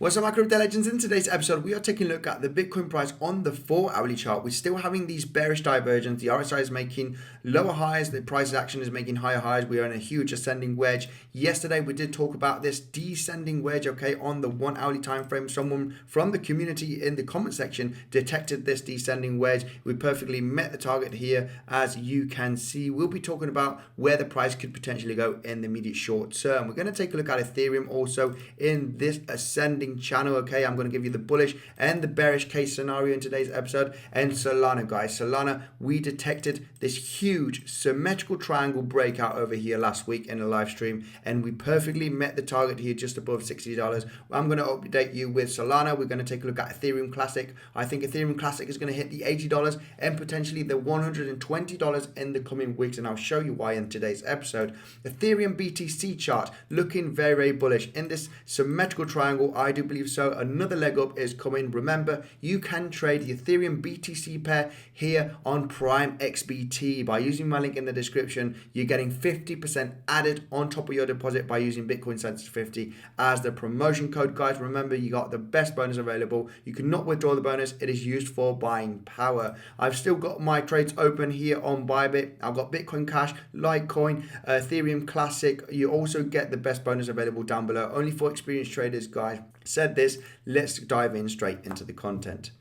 What's up, my crypto legends? In today's episode, we are taking a look at the Bitcoin price on the 4-hourly chart. We're still having these bearish divergence. The RSI is making lower highs. The price action is making higher highs. We are in a huge ascending wedge. Yesterday, we did talk about this descending wedge, okay, on the 1-hourly time frame. Someone from the community in the comment section detected this descending wedge. We perfectly met the target here. As you can see, we'll be talking about where the price could potentially go in the immediate short term. We're going to take a look at Ethereum also in this ascending channel. Okay, I'm going to give you the bullish and the bearish case scenario in today's episode. And Solana, guys, Solana, we detected this huge symmetrical triangle breakout over here last week in a live stream, and we perfectly met the target here just above $60. I'm going to update you with Solana. We're going to take a look at Ethereum Classic. I think Ethereum Classic is going to hit the $80 and potentially the $120 in the coming weeks, and I'll show you why in today's episode. Ethereum BTC chart looking very, very bullish in this symmetrical triangle. I do believe so. Another leg up is coming. Remember, you can trade the Ethereum BTC pair here on PrimeXbt by using my link in the description. You're getting 50% added on top of your deposit by using Bitcoinsensus 50 as the promotion code, guys. Remember, you got the best bonus available. You cannot withdraw the bonus. It is used for buying power. I've still got my trades open here on Bybit. I've got Bitcoin Cash, Litecoin, Ethereum Classic. You also get the best bonus available down below, only for experienced traders, guys. Said this, let's dive in straight into the content.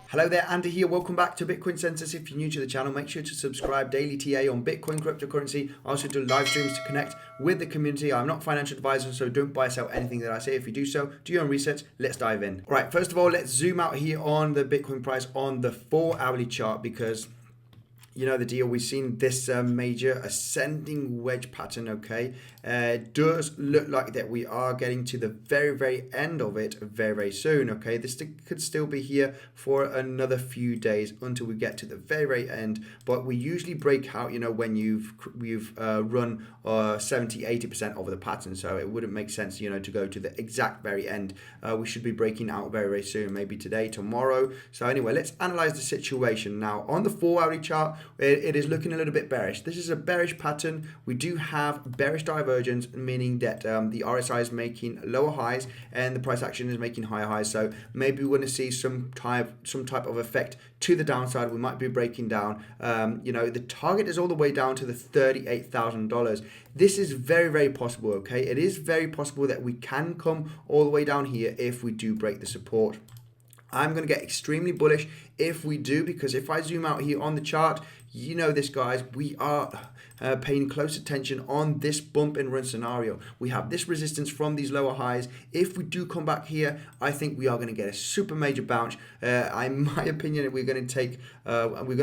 Hello there, Andy here. Welcome back to Bitcoinsensus. If you're new to the channel, make sure to subscribe. Daily TA on Bitcoin, cryptocurrency. I also do live streams to connect with the community. I'm not a financial advisor, so don't buy or sell anything that I say. If you do so, do your own research. Let's dive in. All right, first of all, let's zoom out here on the Bitcoin price on the 4-hourly chart, because you know the deal. We've seen this major ascending wedge pattern. Okay, does look like that we are getting to the very, very end of it very, very soon. Okay, this could still be here for another few days until we get to the very, very end. But we usually break out, you know, when you've run 70-80% of the pattern. So it wouldn't make sense, you know, to go to the exact very end. We should be breaking out very, very soon, maybe today, tomorrow. So anyway, let's analyze the situation now on the 4-hourly chart. It is looking a little bit bearish. This is a bearish pattern. We do have bearish divergence, meaning that the RSI is making lower highs and the price action is making higher highs. So maybe we're going to see some type of effect to the downside. We might be breaking down. You know, the target is all the way down to the $38,000. This is very, very possible. Okay, it is very possible that we can come all the way down here if we do break the support. I'm going to get extremely bullish if we do, because if I zoom out here on the chart, you know this, guys, we are paying close attention on this bump and run scenario. We have this resistance from these lower highs. If we do come back here, I think we are going to get a super major bounce. In my opinion, we're going to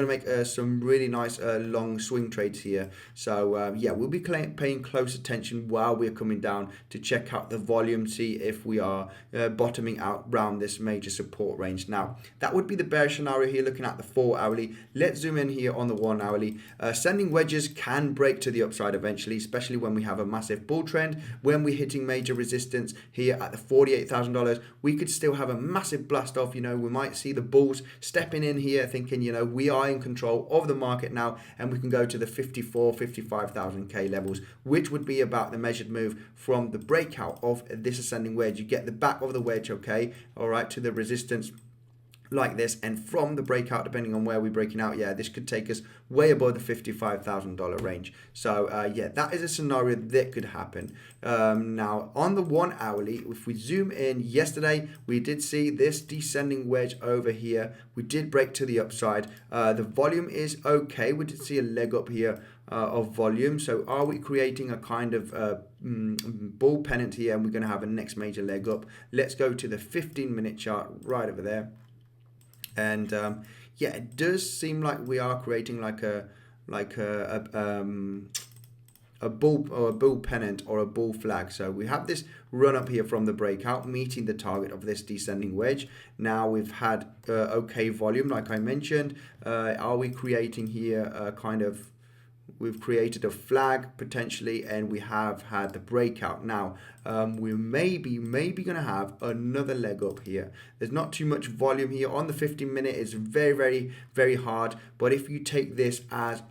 make some really nice long swing trades here. So yeah, we'll be paying close attention while we're coming down to check out the volume, see if we are bottoming out around this major support range. Now, that would be the bearish scenario here, looking at the 4-hourly. Let's zoom in here on the 1-hourly. Ascending wedges can break to the upside eventually, especially when we have a massive bull trend. When we're hitting major resistance here at the $48,000, we could still have a massive blast off. You know, we might see the bulls stepping in here thinking, you know, we are in control of the market now, and we can go to the 55,000 K levels, which would be about the measured move from the breakout of this ascending wedge. You get the back of the wedge, okay, all right, to the resistance like this, and from the breakout, depending on where we're breaking out, yeah, this could take us way above the $55,000 range. So yeah, that is a scenario that could happen. Now on the 1-hourly, if we zoom in, yesterday we did see this descending wedge over here. We did break to the upside. The volume is okay. We did see a leg up here of volume. So are we creating a kind of bull pennant here, and we're going to have a next major leg up? Let's go to the 15-minute chart right over there. And yeah, it does seem like we are creating like a bull or a bull pennant or a bull flag. So we have this run up here from the breakout, meeting the target of this descending wedge. Now we've had okay volume, like I mentioned. Are we creating here a kind of, we've created a flag potentially, and we have had the breakout. Now we maybe going to have another leg up here. There's not too much volume here on the 15-minute. It's very, very, very hard. But if you take this as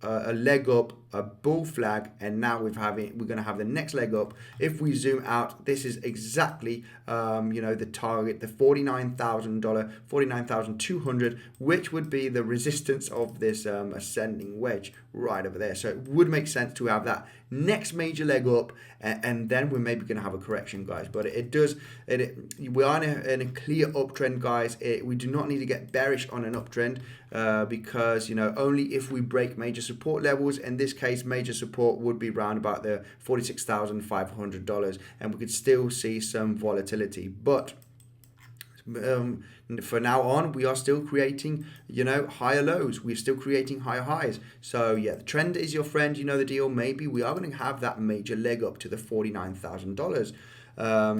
a leg up, a bull flag, and now we're going to have the next leg up. If we zoom out, this is exactly the target, the $49,000, 49,200, which would be the resistance of this ascending wedge right over there. So it would make sense to have that next major leg up, and then we're maybe going to have a correction, guys. But we are in a clear uptrend, guys. We do not need to get bearish on an uptrend, because only if we break major support levels. In this case, major support would be around about the $46,500, and we could still see some volatility. But for now on, we are still creating higher lows, we're still creating higher highs. So yeah, the trend is your friend, the deal. Maybe we are going to have that major leg up to the $49,000.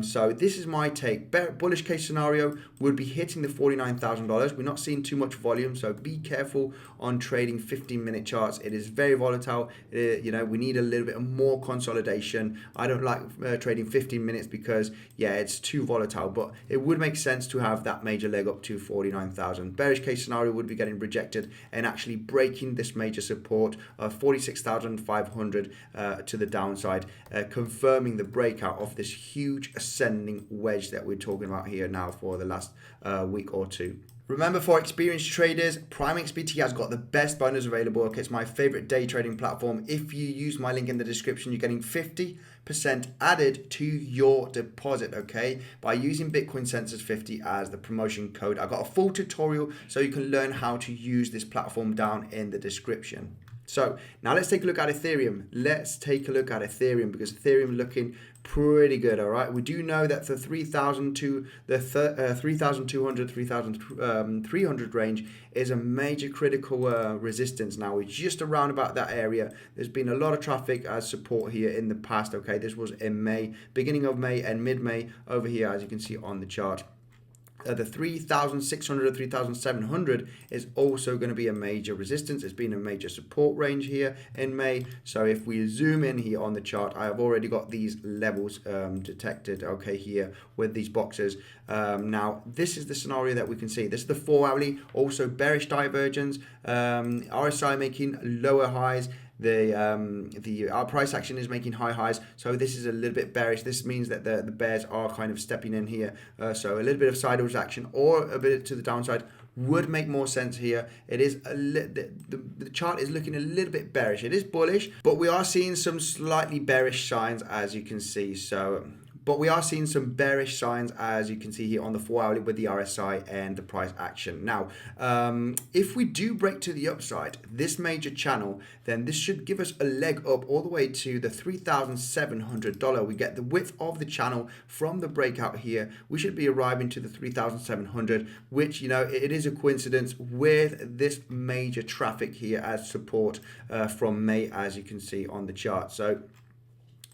So this is my take. Bullish case scenario would be hitting the $49,000. We're not seeing too much volume, so be careful on trading 15-minute charts. It is very volatile. We need a little bit more consolidation. I don't like trading 15 minutes because it's too volatile, but it would make sense to have that major leg up to 49,000. Bearish case scenario would be getting rejected and actually breaking this major support of 46,500 to the downside, confirming the breakout of this huge ascending wedge that we're talking about here now for the last week or two. Remember, for experienced traders, PrimeXbt has got the best bonus available. Okay, it's my favorite day trading platform. If you use my link in the description, you're getting 50% added to your deposit, okay, by using Bitcoinsensus 50 as the promotion code. I got a full tutorial so you can learn how to use this platform down in the description. So now let's take a look at Ethereum. Let's take a look at Ethereum, because Ethereum looking pretty good. All right, we do know that the 3,000 to the 3,200, 3,300 range is a major critical resistance. Now we're just around about that area. There's been a lot of traffic as support here in the past. Okay, this was in May, beginning of May and mid-May over here, as you can see on the chart. The 3,600, 3,700 is also going to be a major resistance. It's been a major support range here in May. So if we zoom in here on the chart, I have already got these levels detected, okay, here with these boxes. Now, this is the scenario that we can see. This is the 4-hourly, also bearish divergence, RSI making lower highs. Our price action is making high highs, so this is a little bit bearish. This means that the bears are kind of stepping in here, so a little bit of sideways action or a bit to the downside would make more sense here. It is the chart is looking a little bit bearish. It is bullish, but we are seeing some slightly bearish signs, as you can see. But we are seeing some bearish signs, as you can see here on the 4-hourly with the RSI and the price action. Now, if we do break to the upside, this major channel, then this should give us a leg up all the way to the $3,700. We get the width of the channel from the breakout here. We should be arriving to the 3,700, which, it is a coincidence with this major traffic here as support from May, as you can see on the chart. So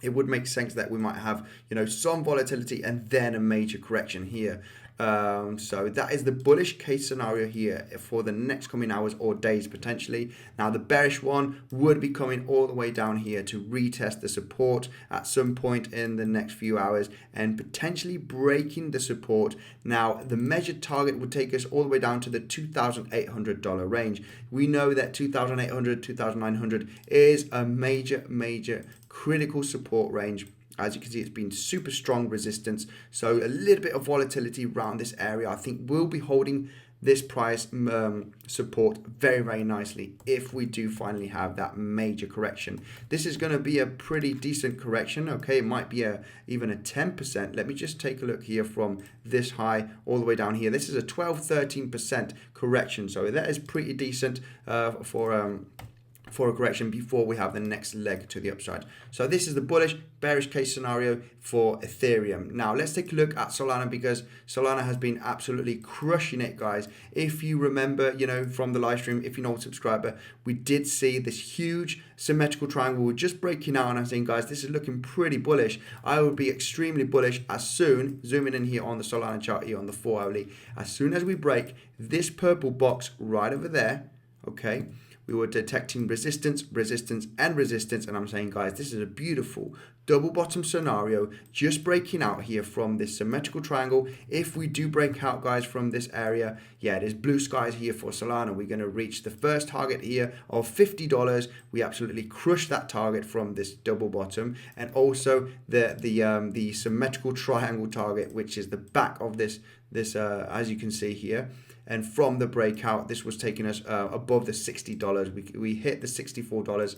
it would make sense that we might have, some volatility and then a major correction here. So that is the bullish case scenario here for the next coming hours or days potentially. Now the bearish one would be coming all the way down here to retest the support at some point in the next few hours and potentially breaking the support. Now the measured target would take us all the way down to the $2,800 range. We know that 2,800, 2,900 is a major critical support range. As you can see, it's been super strong resistance. So a little bit of volatility around this area, I think, will be holding this price support very nicely if we do finally have that major correction. This is going to be a pretty decent correction. Okay, it might be even a 10%. Let me just take a look here from this high all the way down here. This is a 12-13% correction. So that is pretty decent for a correction before we have the next leg to the upside. So this is the bullish bearish case scenario for Ethereum. Now let's take a look at Solana, because Solana has been absolutely crushing it, guys. If you remember, from the live stream, if you're not a subscriber, we did see this huge symmetrical triangle. We're just breaking out and I'm saying, guys, this is looking pretty bullish. I would be extremely bullish as soon, zooming in here on the Solana chart here on the 4-hourly, as soon as we break this purple box right over there, okay, we were detecting resistance, resistance, and resistance. And I'm saying, guys, this is a beautiful double bottom scenario, just breaking out here from this symmetrical triangle. If we do break out, guys, from this area, yeah, there's blue skies here for Solana. We're going to reach the first target here of $50. We absolutely crushed that target from this double bottom, and also the symmetrical triangle target, which is the back of this as you can see here. And from the breakout, this was taking us above the $60. We hit the $64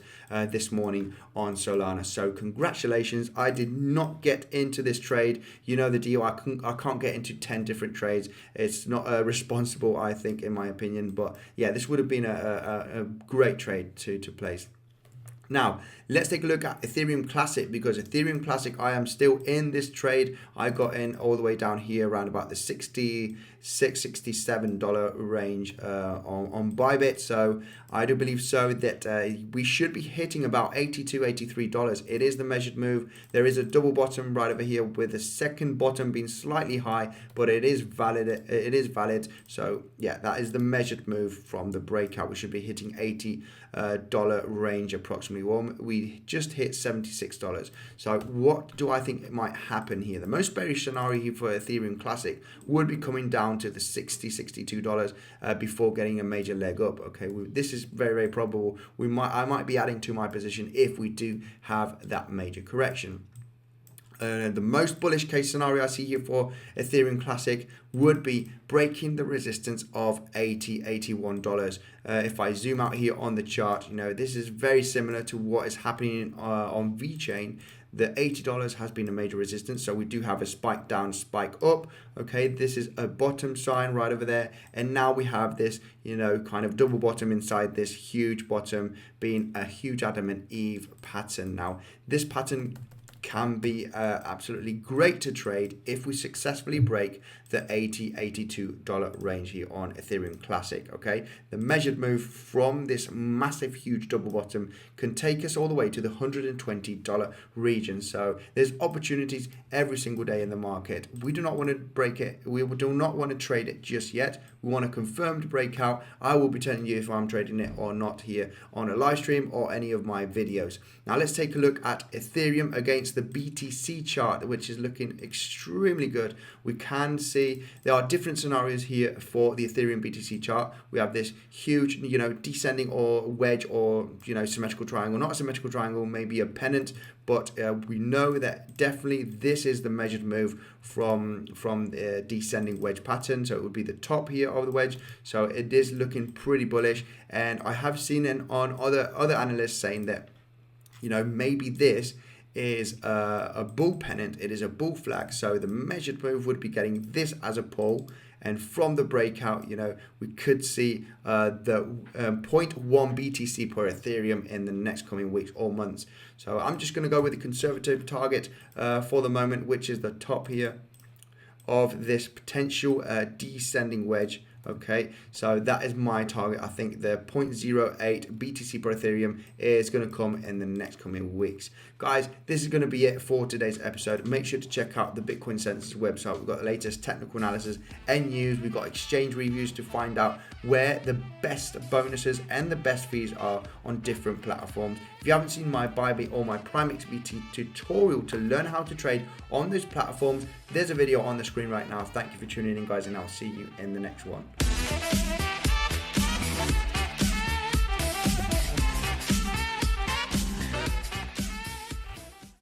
this morning on Solana. So congratulations. I did not get into this trade. You know the deal. I can't get into 10 different trades. It's not responsible, I think, in my opinion. But yeah, this would have been a great trade to place. Now, let's take a look at Ethereum Classic, because Ethereum Classic, I am still in this trade. I got in all the way down here around about the $66, $67 range on Bybit. So I do believe so that we should be hitting about $82, $83. It is the measured move. There is a double bottom right over here with the second bottom being slightly high, but it is valid. It is valid. So yeah, that is the measured move from the breakout. We should be hitting $80 range approximately. Well, we just hit $76. So what do I think might happen here? The most bearish scenario here for Ethereum Classic would be coming down to the $60, $62 before getting a major leg up. Okay, this is very, very probable. I might be adding to my position if we do have that major correction. The most bullish case scenario I see here for Ethereum Classic would be breaking the resistance of $80, $81. If I zoom out here on the chart, you know, this is very similar to what is happening on VeChain. The $80 has been a major resistance, so we do have a spike down, spike up. Okay, this is a bottom sign right over there, and now we have this, you know, kind of double bottom inside this huge bottom, being a huge Adam and Eve pattern. Now, this pattern can be absolutely great to trade if we successfully break the $80, $82 range here on Ethereum Classic. Okay, the measured move from this massive huge double bottom can take us all the way to the $120 region. So there's opportunities every single day in the market. We do not want to break it. We do not want to trade it just yet. We want a confirmed breakout. I will be telling you if I'm trading it or not here on a live stream or any of my videos. Now let's take a look at Ethereum against the BTC chart, which is looking extremely good. We can see there are different scenarios here for the Ethereum BTC chart. We have this huge, you know, descending or wedge or, you know, symmetrical triangle, not a symmetrical triangle, maybe a pennant, but we know that definitely this is the measured move from the descending wedge pattern. So it would be the top here of the wedge. So it is looking pretty bullish, and I have seen on other analysts saying that, you know, maybe this is a bull pennant. It is a bull flag. So the measured move would be getting this as a pull, and from the breakout, you know, we could see the 0.1 BTC per Ethereum in the next coming weeks or months. So I'm just going to go with the conservative target for the moment, which is the top here of this potential descending wedge. Okay, so that is my target. I think the 0.08 BTC per Ethereum is going to come in the next coming weeks. Guys, this is going to be it for today's episode. Make sure to check out the Bitcoinsensus website. We've got the latest technical analysis and news. We've got exchange reviews to find out where the best bonuses and the best fees are on different platforms. If you haven't seen my Bybit or my PrimeXbt tutorial to learn how to trade on those platforms, there's a video on the screen right now. Thank you for tuning in, guys, and I'll see you in the next one.